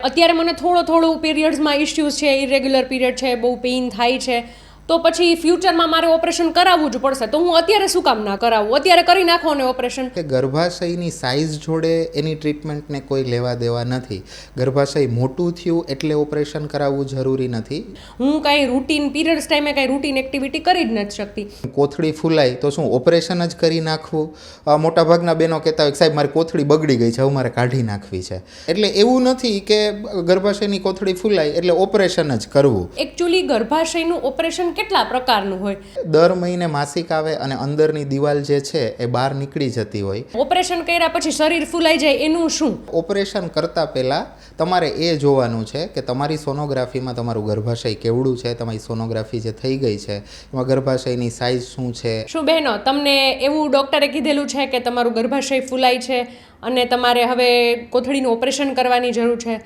અત્યારે મને થોડું પીરિયડ્સમાં ઇશ્યુઝ છે, ઇરેગ્યુલર પીરિયડ છે, બહુ પેઇન થાય છે, તો પછી ફ્યુચરમાં મારે ઓપરેશન કરાવવું જ પડશે, તો હું અત્યારે શું કામ ના કરાવું? અત્યારે કરી નાખો ને ઓપરેશન. કે ગર્ભાશયની સાઇઝ જોડે એની ટ્રીટમેન્ટને કોઈ લેવા દેવા નથી. ગર્ભાશય મોટું થયું એટલે ઓપરેશન કરાવવું જરૂરી નથી. હું કાંઈ રૂટીન પીરિયડ્સ ટાઈમે કાંઈ રૂટીન એક્ટિવિટી કરી જ નથી શકતી. કોથળી ફૂલાય તો શું ઓપરેશન જ કરી નાખવું? મોટાભાગના બહેનો કહેતા હોય કે સાહેબ મારી કોથળી બગડી ગઈ છે, હવે મારે કાઢી નાખવી છે. એટલે એવું નથી કે ગર્ભાશયની કોથળી ફૂલાય એટલે ઓપરેશન જ કરવું. એકચ્યુઅલી ગર્ભાશયનું ઓપરેશન કેટલા પ્રકારનું હોય? દર મહિને માસિક આવે અને અંદરની દિવાલ જે છે એ બહાર નીકળી જતી હોય. ઓપરેશન કર્યા પછી શરીર ફૂલાઈ જાય એનું શું? ઓપરેશન કરતા પહેલાં તમારે એ જોવાનું છે કે તમારી સોનોગ્રાફીમાં તમારું ગર્ભાશય કેવડું છે, તમારી સોનોગ્રાફી જે થઈ ગઈ છે એમાં ગર્ભાશયની સાઇઝ શું છે. શું બહેનો તમને એવું ડૉક્ટરે કીધેલું છે કે તમારું ગર્ભાશય ફૂલાય છે અને તમારે હવે કોથળીનું ઓપરેશન કરવાની જરૂર છે?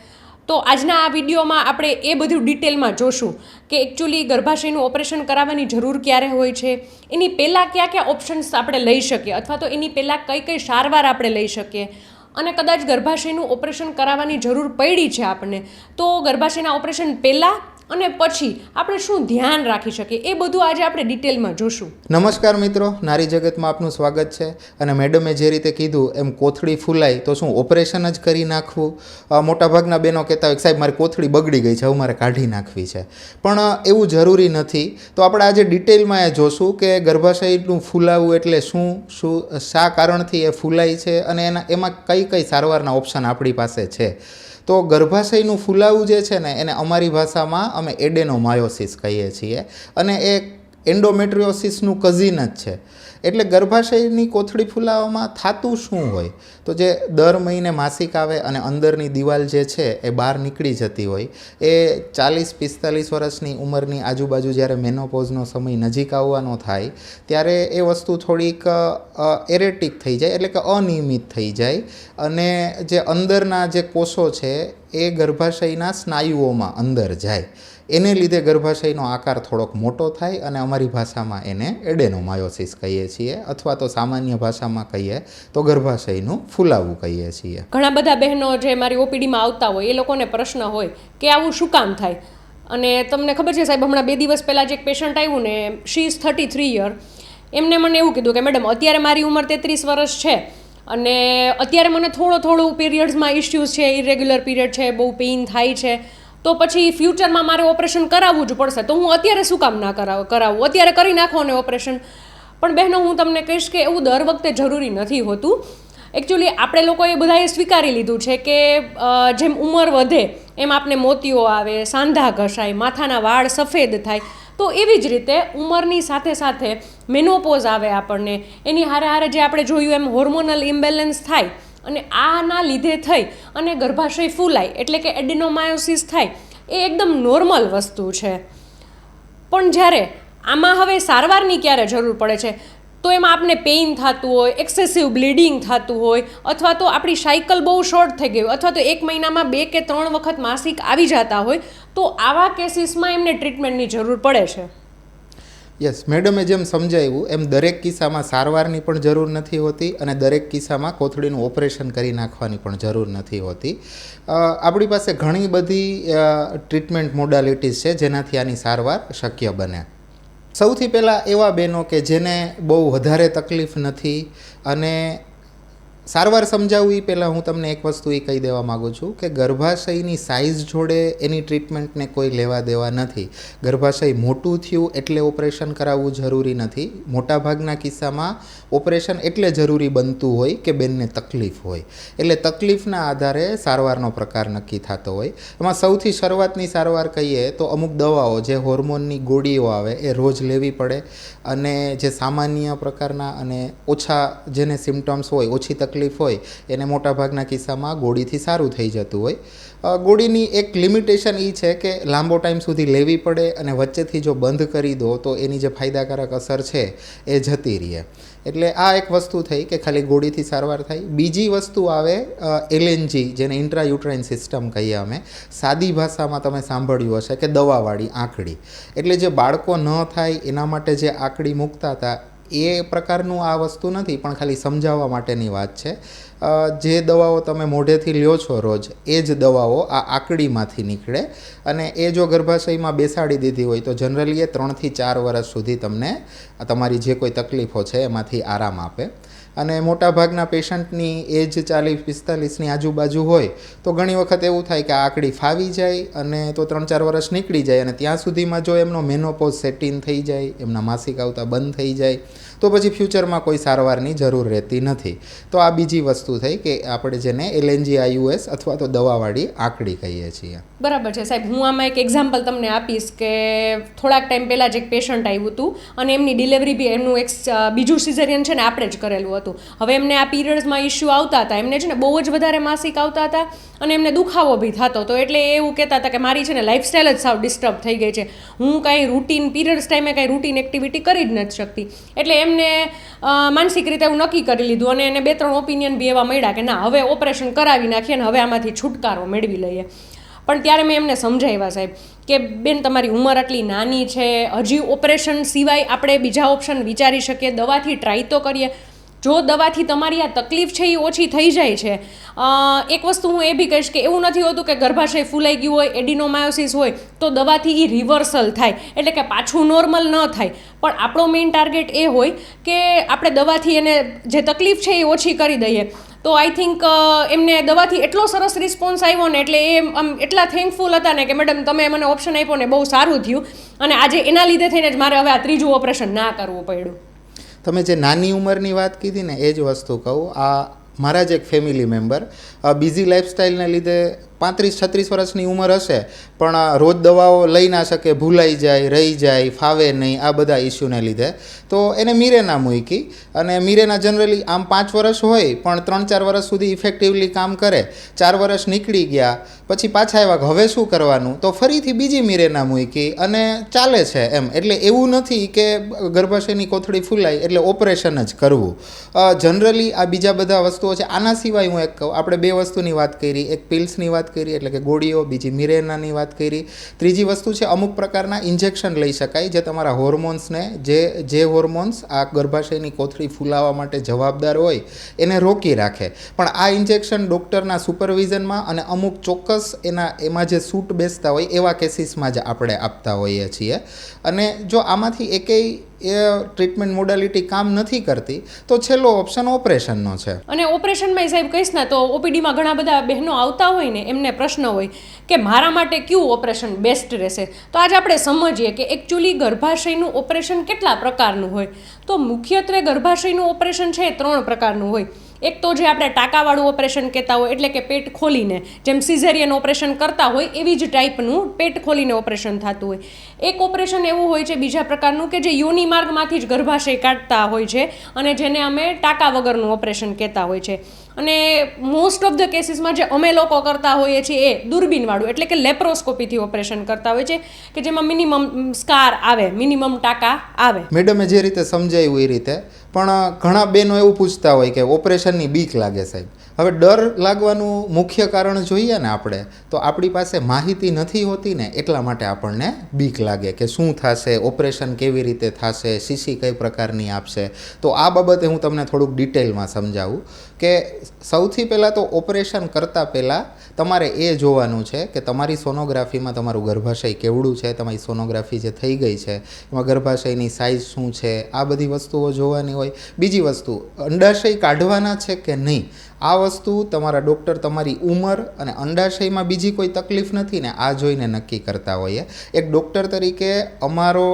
તો આજના આ વિડીયોમાં આપણે એ બધું ડિટેલમાં જોશું કે એકચ્યુઅલી ગર્ભાશયનું ઓપરેશન કરાવવાની જરૂર ક્યારે હોય છે, એની પહેલાં કયા ઓપ્શન્સ આપણે લઈ શકીએ, અથવા તો એની પહેલાં કઈ સારવાર આપણે લઈ શકીએ, અને કદાચ ગર્ભાશયનું ઓપરેશન કરાવવાની જરૂર પડી છે આપણને, તો ગર્ભાશયના ઓપરેશન પહેલાં અને પછી આપણે શું ધ્યાન રાખી શકીએ, એ બધું આજે આપણે ડિટેલમાં જોશું. નમસ્કાર મિત્રો, નારી જગતમાં આપનું સ્વાગત છે. અને મેડમે જે રીતે કીધું એમ કોથળી ફૂલાય તો શું ઓપરેશન જ કરી નાખવું? મોટાભાગના બહેનો કહેતા હોય કે સાહેબ મારી કોથળી બગડી ગઈ છે, હવે મારે કાઢી નાખવી છે. પણ એવું જરૂરી નથી. તો આપણે આજે ડિટેલમાં એ જોશું કે ગર્ભાશયનું ફૂલાવવું એટલે શું શા કારણથી એ ફૂલાય છે અને એમાં કઈ સારવારના ઓપ્શન આપણી પાસે છે. તો ગર્ભાશયનું ફૂલાવું જે છે ને એને અમારી ભાષામાં અમે એડેનોમાયોસિસ કહીએ છીએ, અને એ એન્ડોમેટ્રિયોસિસનું કઝિન જ છે. એટલે ગર્ભાશયની કોથળી ફૂલાવામાં થતું શું હોય? તો જે દર મહિને માસિક આવે અને અંદરની દિવાલ જે છે એ બહાર નીકળી જતી હોય, એ 40-45 વર્ષની ઉંમરની આજુબાજુ જ્યારે મેનોપોઝનો સમય નજીક આવવાનો થાય ત્યારે એ વસ્તુ થોડીક એરેટિક થઈ જાય, એટલે કે અનિયમિત થઈ જાય, અને જે અંદરના જે કોષો છે એ ગર્ભાશયના સ્નાયુઓમાં અંદર જાય. એને લીધે ગર્ભાશયનો આકાર થોડોક મોટો થાય અને અમારી ભાષામાં એને એડેનોમાયોસિસ કહીએ છીએ, અથવા તો સામાન્ય ભાષામાં કહીએ તો ગર્ભાશયનું ફૂલાવું કહીએ છીએ. ઘણા બધા બહેનો જે મારી ઓપીડીમાં આવતા હોય એ લોકોને પ્રશ્ન હોય કે આવું શું કામ થાય? અને તમને ખબર છે સાહેબ, હમણાં 2 દિવસ પહેલાં જે એક પેશન્ટ આવ્યું ને, શી ઇઝ 33 યર, એમને મને એવું કીધું કે મેડમ અત્યારે મારી ઉંમર 33 વર્ષ છે અને અત્યારે મને થોડું પીરિયડ્સમાં ઇશ્યુઝ છે, ઇરેગ્યુલર પીરિયડ છે, બહુ પેઇન થાય છે, તો પછી ફ્યુચરમાં મારે ઓપરેશન કરાવવું જ પડશે, તો હું અત્યારે શું કામ ના કરાવું? અત્યારે કરી નાખો ને ઓપરેશન. પણ બહેનો, હું તમને કહીશ કે એવું દર વખતે જરૂરી નથી હોતું. એકચ્યુઅલી આપણે લોકોએ બધાએ સ્વીકારી લીધું છે કે જેમ ઉંમર વધે એમ આપણે મોતીઓ આવે, સાંધા ઘસાય, માથાના વાળ સફેદ થાય, તો એવી જ રીતે ઉંમરની સાથે સાથે મેનોપોઝ આવે આપણને, એની હારે જે આપણે જોયું એમ હોર્મોનલ ઇમ્બેલેન્સ થાય, અને આના લીધે થઈ અને ગર્ભાશય ફૂલાય એટલે કે એડેનોમાયોસિસ થાય, એ એકદમ નોર્મલ વસ્તુ છે. પણ જ્યારે આમાં હવે સારવારની ક્યારે જરૂર પડે છે, તો એમાં આપણે પેઇન થતું હોય, એક્સેસિવ બ્લીડિંગ થતું હોય, અથવા તો આપણી સાયકલ બહુ શોર્ટ થઈ ગઈ હોય, અથવા તો એક મહિનામાં 2 કે 3 વખત માસિક આવી જતા હોય, તો આવા કેસીસમાં એમને ટ્રીટમેન્ટની જરૂર પડે છે. યસ, મેડમે જેમ સમજાવ્યું એમ દરેક કિસ્સામાં સારવારની પણ જરૂર નથી હોતી અને દરેક કિસ્સામાં કોથળીનું ઓપરેશન કરી નાખવાની પણ જરૂર નથી હોતી. આપણી પાસે ઘણી બધી ટ્રીટમેન્ટ મોડાલિટીઝ છે જેનાથી આની સારવાર શક્ય બને. સૌથી પહેલાં એવા બહેનો કે જેને બહુ વધારે તકલીફ નથી, અને સારવાર સમજાવવું એ પહેલાં હું તમને એક વસ્તુ એ કહી દેવા માગું છું કે ગર્ભાશયની સાઇઝ જોડે એની ટ્રીટમેન્ટને કોઈ લેવા દેવા નથી. ગર્ભાશય મોટું થયું એટલે ઓપરેશન કરાવવું જરૂરી નથી. મોટાભાગના કિસ્સામાં ઓપરેશન એટલે જરૂરી બનતું હોય કે બેનને તકલીફ હોય, એટલે તકલીફના આધારે સારવારનો પ્રકાર નક્કી થતો હોય. એમાં સૌથી શરૂઆતની સારવાર કહીએ તો અમુક દવાઓ, જે હોર્મોનની ગોળીઓ આવે એ રોજ લેવી પડે, અને જે સામાન્ય પ્રકારના અને ઓછા જેને સિમ્ટમ્સ હોય, ઓછી તકલીફ હોય, એને મોટાભાગના કિસ્સામાં ગોળીથી સારું થઈ જતું હોય. ગોળીની એક લિમિટેશન એ છે કે લાંબો ટાઈમ સુધી લેવી પડે, અને વચ્ચેથી જો બંધ કરી દો તો એની જે ફાયદાકારક અસર છે એ જતી રહે. એટલે આ એક વસ્તુ થઈ કે ખાલી ગોળીથી સારવાર થાય. બીજી વસ્તુ આવે LNG, જેને ઇન્ટ્રાયુટ્રાઇન સિસ્ટમ કહીએ અમે. સાદી ભાષામાં તમે સાંભળ્યું હશે કે દવાવાળી આંકડી. એટલે જે બાળકો ન થાય એના માટે જે આંકડી મૂકતા હતા, એ પ્રકારનું આ વસ્તુ નથી, પણ ખાલી સમજાવવા માટેની વાત છે. જે દવાઓ તમે મોઢેથી લ્યો છો રોજ, એ જ દવાઓ આ આકડીમાંથી નીકળે અને એ જો ગર્ભાશયમાં બેસાડી દીધી હોય તો જનરલી એ 3 થી 4 વર્ષ સુધી તમને તમારી જે કોઈ તકલીફો છે એમાંથી આરામ આપે. અને મોટાભાગના પેશન્ટની એજ 40-45ની આજુબાજુ હોય તો ઘણી વખત એવું થાય કે આ આકડી ફાવી જાય અને તો 3-4 વર્ષ નીકળી જાય અને ત્યાં સુધીમાં જો એમનો મેનોપોઝ સેટ ઇન થઈ જાય, એમના માસિક આવતા બંધ થઈ જાય તો પછી ફ્યુચરમાં કોઈ સારવારની જરૂર રહેતી નથી. તો આ બીજી વસ્તુ થઈ કે આપણે જેને LNG-IUS અથવા તો દવાવાળી આકડી કહીએ છીએ. બરાબર છે સાહેબ. હું આમાં એક એક્ઝામ્પલ તમને આપીશ કે થોડાક ટાઈમ પહેલાં જ એક પેશન્ટ આવ્યું હતું અને એમની ડિલિવરી બી એમનું એક બીજું સિઝેરિયન છે ને આપણે જ કરેલું હતું. હવે એમને આ પીરિયડ્સમાં ઇસ્યુ આવતા હતા, એમને છે ને બહુ જ વધારે માસિક આવતા હતા અને એમને દુખાવો બી થતો હતો. એટલે એવું કહેતા હતા કે મારી છે ને લાઈફસ્ટાઈલ જ સાવ ડિસ્ટર્બ થઈ ગઈ છે, હું કાંઈ રૂટીન પીરિયડ્સ ટાઈમે કાંઈ રૂટીન એક્ટિવિટી કરી જ નથી શકતી. એટલે એમને માનસિક રીતે એવું નક્કી કરી લીધું અને એને 2-3 ઓપિનિયન બી એવા મળ્યા કે ના, હવે ઓપરેશન કરાવી નાખીએ ને હવે આમાંથી છુટકારો મેળવી લઈએ. પણ ત્યારે મેં એમને સમજાવ્યા સાહેબ કે બેન, તમારી ઉંમર આટલી નાની છે, હજી ઓપરેશન સિવાય આપણે બીજા ઓપ્શન વિચારી શકીએ, દવાથી ટ્રાય તો કરીએ. જો દવાથી તમારી આ તકલીફ છે એ ઓછી થઈ જાય છે. એક વસ્તુ હું એ બી કહીશ કે એવું નથી હોતું કે ગર્ભાશય ફૂલાઈ ગયું હોય, એડિનોમાયોસિસ હોય તો દવાથી એ રિવર્સલ થાય, એટલે કે પાછું નોર્મલ ન થાય. પણ આપણો મેઇન ટાર્ગેટ એ હોય કે આપણે દવાથી એને જે તકલીફ છે એ ઓછી કરી દઈએ. તો આઈ થિંક એમને દવાથી એટલો સરસ રિસ્પોન્સ આવ્યો ને, એટલે એ આમ એટલા થેન્કફુલ હતા ને કે મેડમ તમે મને ઓપ્શન આપ્યો ને બહુ સારું થયું. અને આજે એના લીધે થઈને જ મારે હવે આ 3જું ઓપરેશન ના કરવું પડ્યું. તમે જે નાની ઉંમરની વાત કીધી ને, એ જ વસ્તુ કહું. આ મારા જ એક ફેમિલી મેમ્બર બિઝી લાઈફસ્ટાઈલને લીધે 35-36 વર્ષની ઉંમર હશે પણ રોજ દવાઓ લઈ ના શકે, ભૂલાઈ જાય, રહી જાય, ફાવે નહીં, આ બધા ઇસ્યુને લીધે તો એને મિરેના મૂકી. અને મિરેના જનરલી આમ 5 વર્ષ હોય પણ 3-4 વર્ષ સુધી ઇફેક્ટિવલી કામ કરે. 4 વર્ષ નીકળી ગયા પછી પાછા આવ્યા, હવે શું કરવાનું, તો ફરીથી બીજી મિરેના મૂકી અને ચાલે છે એમ. એટલે એવું નથી કે ગર્ભાશયની કોથળી ફૂલાય એટલે ઓપરેશન જ કરવું. જનરલી આ બીજા બધા વસ્તુઓ છે. આના સિવાય હું એક કહું, આપણે 2 વસ્તુની વાત કરી, એક પિલ્સની વાત કરી એટલે કે ગોળીઓ, બીજી મિરેનાની વાત કરી. ત્રીજી વસ્તુ છે અમુક પ્રકારના ઇન્જેક્શન લઈ શકાય જે તમારા હોર્મોન્સને, જે હોર્મોન્સ આ ગર્ભાશયની કોથળી ફૂલાવા માટે જવાબદાર હોય એને રોકી રાખે. પણ આ ઇન્જેક્શન ડૉક્ટરના સુપરવિઝનમાં અને અમુક ચોક્કસ એમાં જે સૂટ બેસતા હોય એવા કેસીસમાં જ આપણે આપતા હોઈએ છીએ. અને જો આમાંથી એકેય એ ટ્રીટમેન્ટ મોડાલિટી કામ નથી કરતી તો છેલ્લો ઓપ્શન ઓપરેશનનો છે. અને ઓપરેશનમાં સાહેબ કહીશ ને તો ઓપીડીમાં ઘણા બધા બહેનો આવતા હોય ને, એમને પ્રશ્ન હોય કે મારા માટે કયું ઓપરેશન બેસ્ટ રહેશે. તો આજે આપણે સમજીએ કે એકચ્યુઅલી ગર્ભાશયનું ઓપરેશન કેટલા પ્રકારનું હોય. તો મુખ્યત્વે ગર્ભાશયનું ઓપરેશન છે એ 3 પ્રકારનું હોય. એક તો જે આપણે ટાંકાવાળું ઓપરેશન કહેતા હોય, એટલે કે પેટ ખોલીને, જેમ સિઝેરિયન ઓપરેશન કરતા હોય એવી જ ટાઈપનું પેટ ખોલીને ઓપરેશન થતું હોય. એક ઓપરેશન એવું હોય છે બીજા પ્રકારનું કે જે યોનિ માર્ગમાંથી જ ગર્ભાશય કાઢતા હોય છે અને જેને અમે ટાંકા વગરનું ઓપરેશન કહેતા હોય છે. અને મોસ્ટ ઓફ ધ કેસીસમાં જે અમે લોકો કરતા હોઈએ છીએ એ દૂરબીનવાળું, એટલે કે લેપ્રોસ્કોપીથી ઓપરેશન કરતા હોય છે કે જેમાં મિનિમમ સ્કાર આવે, મિનિમમ ટાંકા આવે. મેડમે જે રીતે સમજાવ્યું એ રીતે. પણ ઘણા બહેનો એવું પૂછતા હોય કે ઓપરેશનની બીક લાગે સાહેબ. હવે ડર લાગવાનું મુખ્ય કારણ જોઈએ ને આપણે, તો આપણી પાસે માહિતી નથી હોતી ને એટલા માટે આપણને બીક લાગે કે શું થશે, ઓપરેશન કેવી રીતે થશે, શીશી કઈ પ્રકારની આપશે. તો આ બાબતે હું તમને થોડુંક ડિટેલમાં સમજાવું કે સૌથી પહેલાં તો ઓપરેશન કરતાં પહેલાં તમારે એ જોવાનું છે કે તમારી સોનોગ્રાફીમાં તમારું ગર્ભાશય કેવડું છે, તમારી સોનોગ્રાફી જે થઈ ગઈ છે એમાં ગર્ભાશયની સાઇઝ શું છે, આ બધી વસ્તુઓ જોવાની હોય. બીજી વસ્તુ, અંડાશય કાઢવાના છે કે નહીં, આ વસ્તુ તમારા ડૉક્ટર તમારી ઉંમર અને અંડાશયમાં બીજી કોઈ તકલીફ નથી ને આ જોઈને નક્કી કરતા હોઈએ. એક ડૉક્ટર તરીકે અમારો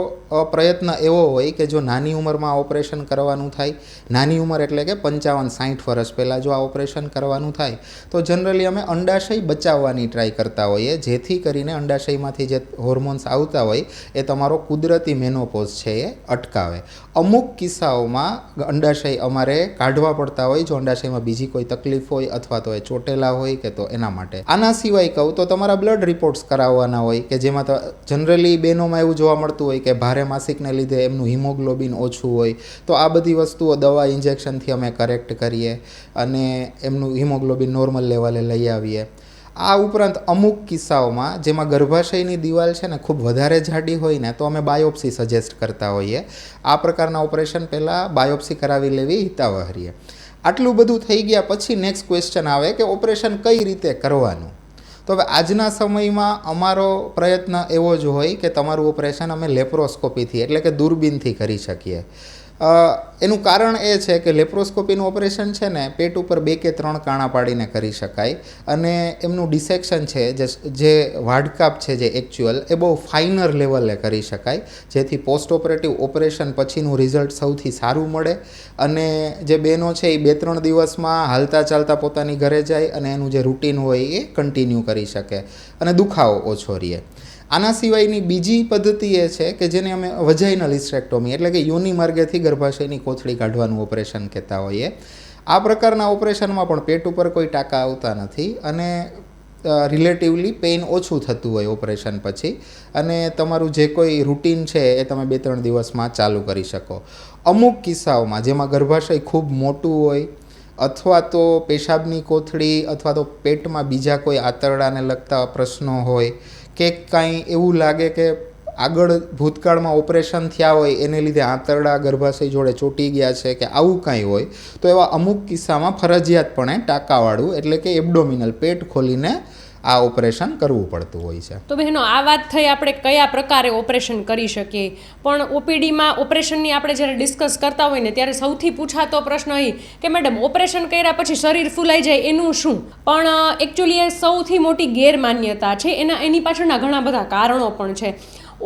પ્રયત્ન એવો હોય કે જો નાની ઉંમરમાં ઓપરેશન કરવાનું થાય, નાની ઉંમર એટલે કે 55-60 વર્ષ પહેલાં જો આ ઓપરેશન કરવાનું થાય તો જનરલી અમે અંડાશય બચાવવાની ટ્રાય કરતા હોઈએ, જેથી કરીને અંડાશયમાંથી જે હોર્મોન્સ આવતા હોય એ તમારો કુદરતી મેનોપોઝ છે એ અટકાવે. અમુક કિસ્સાઓમાં અંડાશય અમારે કાઢવા પડતા હોય જો અંડાશયમાં બીજી કોઈ તકલીફ હોય અથવા તો એ ચોટેલા હોય કે તો એના માટે. આના સિવાય કહું તો તમારા બ્લડ રિપોર્ટ્સ કરાવવાના હોય કે જેમાં જનરલી બહેનોમાં એવું જોવા મળતું હોય કે ભારે માસિકને લીધે એમનું હિમોગ્લોબિન ઓછું હોય, તો આ બધી વસ્તુઓ દવા ઇન્જેક્શનથી અમે કરેક્ટ કરીએ અને એમનું હિમોગ્લોબિન નોર્મલ લેવલે લઈ આવીએ. આ ઉપરાંત અમુક કિસ્સાઓમાં જેમાં ગર્ભાશયની દિવાલ છે ને ખૂબ વધારે જાડી હોય ને તો અમે બાયોપ્સી સજેસ્ટ કરતા હોઈએ. આ પ્રકારના ઓપરેશન પહેલાં બાયોપ્સી કરાવી લેવી હિતાવહ રહે. આટલું બધું થઈ ગયા પછી નેક્સ્ટ ક્વેશ્ચન આવે કે ઓપરેશન કઈ રીતે કરવાનું. તો હવે આજના સમયમાં અમારો પ્રયત્ન એવો જ હોય કે તમારું ઓપરેશન અમે લેપ્રોસ્કોપીથી એટલે કે દૂરબીનથી કરી શકીએ. એનું કારણ એ છે કે લેપ્રોસ્કોપીનું ઓપરેશન છે ને પેટ ઉપર 2 કે 3 કાણા પાડીને કરી શકાય અને એમનું ડિસેક્શન છે જે વાઢકાપ છે જે એકચ્યુઅલ એ બહુ ફાઇનર લેવલે કરી શકાય, જેથી પોસ્ટ ઓપરેટિવ ઓપરેશન પછીનું રિઝલ્ટ સૌથી સારું મળે અને જે બહેનો છે એ 2-3 દિવસમાં હાલતા ચાલતા પોતાની ઘરે જાય અને એનું જે રૂટીન હોય એ કન્ટિન્યુ કરી શકે અને દુખાવો ઓછો રહે. આના સિવાયની બીજી પદ્ધતિ એ છે કે જેને અમે વજાઇનલ હિસ્ટેરેક્ટોમી એટલે કે યોનિ માર્ગેથી ગર્ભાશયની કોથળી કાઢવાનું ઓપરેશન કહેતા હોઈએ. આ પ્રકારના ઓપરેશનમાં પણ પેટ ઉપર કોઈ ટાંકા આવતા નથી અને રિલેટિવલી પેઇન ઓછું થતું હોય ઓપરેશન પછી અને તમારું જે કોઈ રૂટીન છે એ તમે 2-3 દિવસમાં ચાલુ કરી શકો. અમુક કિસ્સાઓમાં જેમાં ગર્ભાશય ખૂબ મોટું હોય અથવા તો પેશાબની કોથળી અથવા તો પેટમાં બીજા કોઈ આંતરડાને લગતા પ્રશ્નો હોય કે કાંઈ એવું લાગે કે આગળ ભૂતકાળમાં ઓપરેશન થયા હોય એને લીધે આંતરડા ગર્ભાશય જોડે ચોંટી ગયા છે કે આવું કાંઈ હોય તો એવા અમુક કિસ્સામાં ફરજિયાતપણે ટાંકાવાળું એટલે કે એબ્ડોમિનલ પેટ ખોલીને આ ઓપરેશન કરવું પડતું હોય છે. તો બહેનો આ વાત થઈ આપણે કયા પ્રકારે ઓપરેશન કરી શકીએ, પણ ઓપીડીમાં ઓપરેશનની આપણે જ્યારે ડિસ્કસ કરતા હોય ને ત્યારે સૌથી પૂછાતો પ્રશ્ન એ કે મેડમ ઓપરેશન કર્યા પછી શરીર ફૂલાઈ જાય એનું શું? પણ એકચ્યુઅલી એ સૌથી મોટી ગેરમાન્યતા છે. એની પાછળના ઘણા બધા કારણો પણ છે.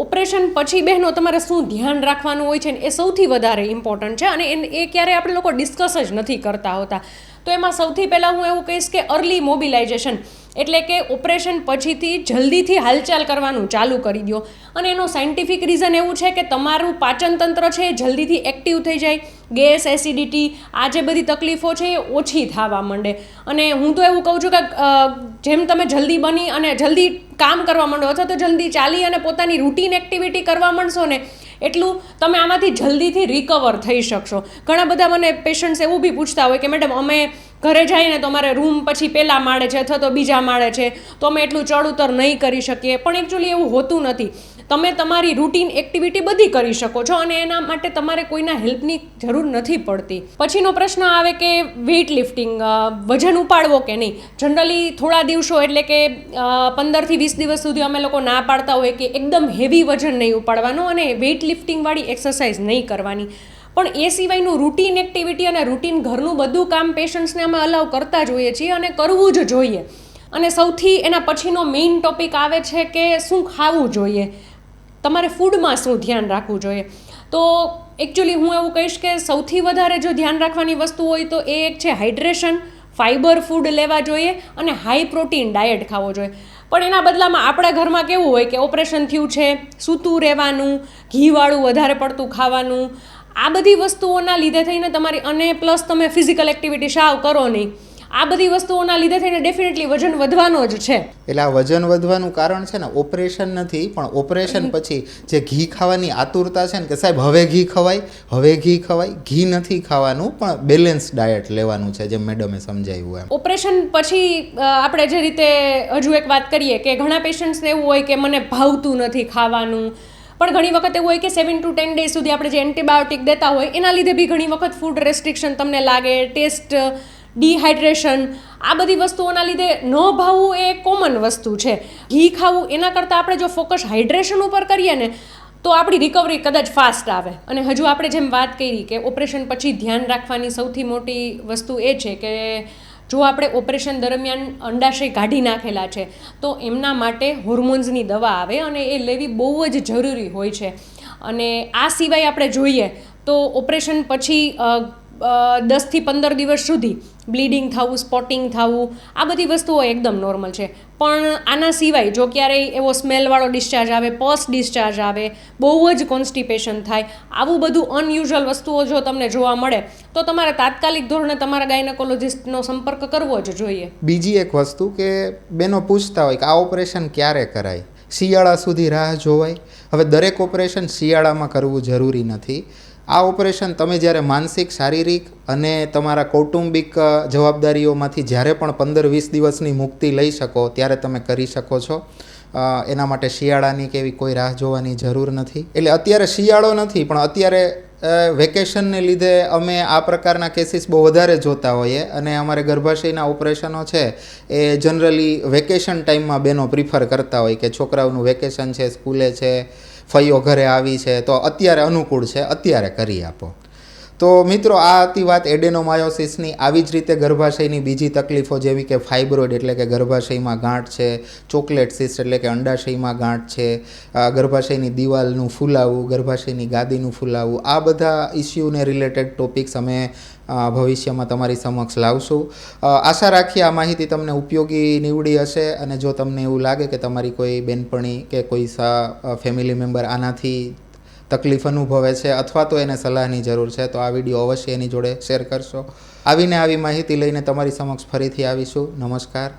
ઓપરેશન પછી બહેનો તમારે શું ધ્યાન રાખવાનું હોય છે ને એ સૌથી વધારે ઇમ્પોર્ટન્ટ છે અને એ ક્યારેય આપણે લોકો ડિસ્કસ જ નથી કરતા હોતા. તો એમાં સૌથી પહેલાં હું એવું કહીશ કે અર્લી મોબિલાઇઝેશન એટલે કે ઓપરેશન પછીથી જલ્દીથી હાલચાલ કરવાનું ચાલુ કરી દો. અને એનો સાયન્ટિફિક રીઝન એવું છે કે તમારું પાચન તંત્ર છે એ જલ્દીથી એક્ટિવ થઈ જાય, ગેસ, એસિડિટી આ જે બધી તકલીફો છે એ ઓછી થવા માંડે. અને હું તો એવું કહું છું કે જેમ તમે જલ્દી બની અને જલ્દી કામ કરવા માંડો અથવા તો જલ્દી ચાલી અને પોતાની રૂટીન એક્ટિવિટી કરવા માંડશો ને એટલું તમે આમાંથી જલ્દીથી રિકવર થઈ શકશો. ઘણા બધા મને પેશન્ટ્સ એવું બી પૂછતા હોય કે મેડમ અમે ઘરે જઈએ ને તો અમારે રૂમ પછી પહેલા માળે છે અથવા તો બીજા માળે છે તો અમે એટલું ચડ ઉતર નહીં કરી શકીએ. પણ એકચ્યુઅલી એવું હોતું નથી. તમે તમારી રૂટીન એક્ટિવિટી બધી કરી શકો છો અને એના માટે તમારે કોઈના હેલ્પની જરૂર નથી પડતી. પછીનો પ્રશ્ન આવે કે વેઇટ લિફ્ટિંગ, વજન ઉપાડવો કે નહીં. જનરલી થોડા દિવસો એટલે કે 15 થી 20 દિવસ સુધી અમે લોકો ના પાડતા હોય કે એકદમ હેવી વજન નહીં ઉપાડવાનું અને વેઇટ લિફ્ટિંગવાળી એક્સરસાઇઝ નહીં કરવાની. પણ એ સિવાયનું રૂટીન એક્ટિવિટી અને રૂટીન ઘરનું બધું કામ પેશન્ટ્સને અમે અલાઉ કરતા જ હોઈએ છીએ અને કરવું જ જોઈએ. અને સૌથી એના પછીનો મેઇન ટોપિક આવે છે કે શું ખાવું જોઈએ, તમારે ફૂડમાં શું ધ્યાન રાખવું જોઈએ. તો એકચ્યુઅલી હું એવું કહીશ કે સૌથી વધારે જો ધ્યાન રાખવાની વસ્તુ હોય તો એ એક છે હાઇડ્રેશન, ફાઇબર ફૂડ લેવા જોઈએ અને હાઈ પ્રોટીન ડાયટ ખાવો જોઈએ. પણ એના બદલામાં આપણા ઘરમાં કેવું હોય કે ઓપરેશન થયું છે, સૂતું રહેવાનું, ઘીવાળું વધારે પડતું ખાવાનું, આ બધી વસ્તુઓના લીધે થઈને તમારી અને પ્લસ તમે ફિઝિકલ એક્ટિવિટી સાવ કરો નહીં, આ બધી વસ્તુઓના લીધે થઈને ડેફિનેટલી વજન વધવાનો જ છે. એટલે આ વજન વધવાનું કારણ છે ને ઓપરેશન નથી, પણ ઓપરેશન પછી જે ઘી ખાવાની આતુરતા છે ને કે સાહેબ હવે ઘી ખવાય, ઘી નથી ખાવાનું પણ બેલેન્સ ડાયટ લેવાનું છે, જેમ મેડમે સમજાવ્યું એમ. ઓપરેશન પછી આપણે જે રીતે હજુ એક વાત કરીએ કે ઘણા પેશન્ટ્સને એવું હોય કે મને ભાવતું નથી ખાવાનું, પણ ઘણી વખત એવું હોય કે 7 to 10 ડેઝ સુધી આપણે જે એન્ટીબાયોટિક દેતા હોય એના લીધે બી ઘણી વખત ફૂડ રેસ્ટ્રિક્શન તમને લાગે, ટેસ્ટ, ડિહાઇડ્રેશન, આ બધી વસ્તુઓના લીધે ન ભાવવું એ કોમન વસ્તુ છે. ઘી ખાવું એના કરતાં આપણે જો ફોકસ હાઇડ્રેશન ઉપર કરીએ ને તો આપણી રિકવરી કદાચ ફાસ્ટ આવે. અને હજુ આપણે જેમ વાત કરી કે ઓપરેશન પછી ધ્યાન રાખવાની સૌથી મોટી વસ્તુ એ છે કે જો આપણે ઓપરેશન દરમિયાન અંડાશય કાઢી નાખેલા છે તો એમના માટે હોર્મોન્સની દવા આવે અને એ લેવી બહુ જ જરૂરી હોય છે. અને આ સિવાય આપણે જોઈએ તો ઓપરેશન પછી 10 થી 15 દિવસ સુધી બ્લીડિંગ થવું, સ્પોટિંગ થવું, આ બધી વસ્તુઓ એકદમ નોર્મલ છે. પણ આના સિવાય જો ક્યારેય એવો સ્મેલવાળો ડિસ્ચાર્જ આવે, પસ ડિસ્ચાર્જ આવે, બહુ જ કોન્સ્ટિપેશન થાય, આવું બધું અનયુઝ્યુઅલ વસ્તુઓ જો તમને જોવા મળે તો તમારે તાત્કાલિક ધોરણે તમારા ગાયનેકોલોજિસ્ટનો સંપર્ક કરવો જ જોઈએ. બીજી એક વસ્તુ કે બેનો પૂછતા હોય કે આ ઓપરેશન ક્યારે કરાય, શિયાળા સુધી રાહ જોવાય. હવે દરેક ઓપરેશન શિયાળામાં કરવું જરૂરી નથી. આ ઓપરેશન તમે જ્યારે માનસિક શારીરિક અને તમારા કૌટુંબિક જવાબદારીઓમાંથી જ્યારે પણ 15-20 દિવસની મુક્તિ લઈ શકો ત્યારે તમે કરી શકો છો. એના માટે શિયાળાની કે એવી કોઈ રાહ જોવાની જરૂર નથી. એટલે અત્યારે શિયાળો નથી, પણ અત્યારે વેકેશનને લીધે અમે આ પ્રકારના કેસીસ બહુ વધારે જોતા હોઈએ અને અમારે ગર્ભાશયના ઓપરેશનો છે એ જનરલી વેકેશન ટાઈમમાં બહેનો પ્રિફર કરતા હોય કે છોકરાઓનું વેકેશન છે, સ્કૂલે છે, ફઈઓ ઘરે આવી છે, તો અત્યારે અનુકૂળ છે, અત્યારે કરી આપો. તો મિત્રો, આ હતી વાત એડેનોમાયોસિસની. આવી જ રીતે ગર્ભાશયની બીજી તકલીફો જેવી કે ફાઇબ્રોઇડ એટલે કે ગર્ભાશયમાં ગાંઠ છે, ચોકલેટ સિસ્ટ એટલે કે અંડાશયમાં ગાંઠ છે, ગર્ભાશયની દિવાલનું ફૂલાવું, ગર્ભાશયની ગાદીનું ફૂલાવું, આ બધા ઇસ્યુને રિલેટેડ ટોપિક્સ અમે ભવિષ્યમાં તમારી સમક્ષ લાવશું. આશા રાખીએ આ માહિતી તમને ઉપયોગી નીવડી હશે અને જો તમને એવું લાગે કે તમારી કોઈ બેનપણી કે કોઈ ફેમિલી મેમ્બર આનાથી તકલીફ અનુભવે છે અથવા તો એને સલાહની જરૂર છે તો આ વિડીયો અવશ્ય એની જોડે શેર કરશો. આવી માહિતી લઈને તમારી સમક્ષ ફરીથી આવીશું. નમસ્કાર.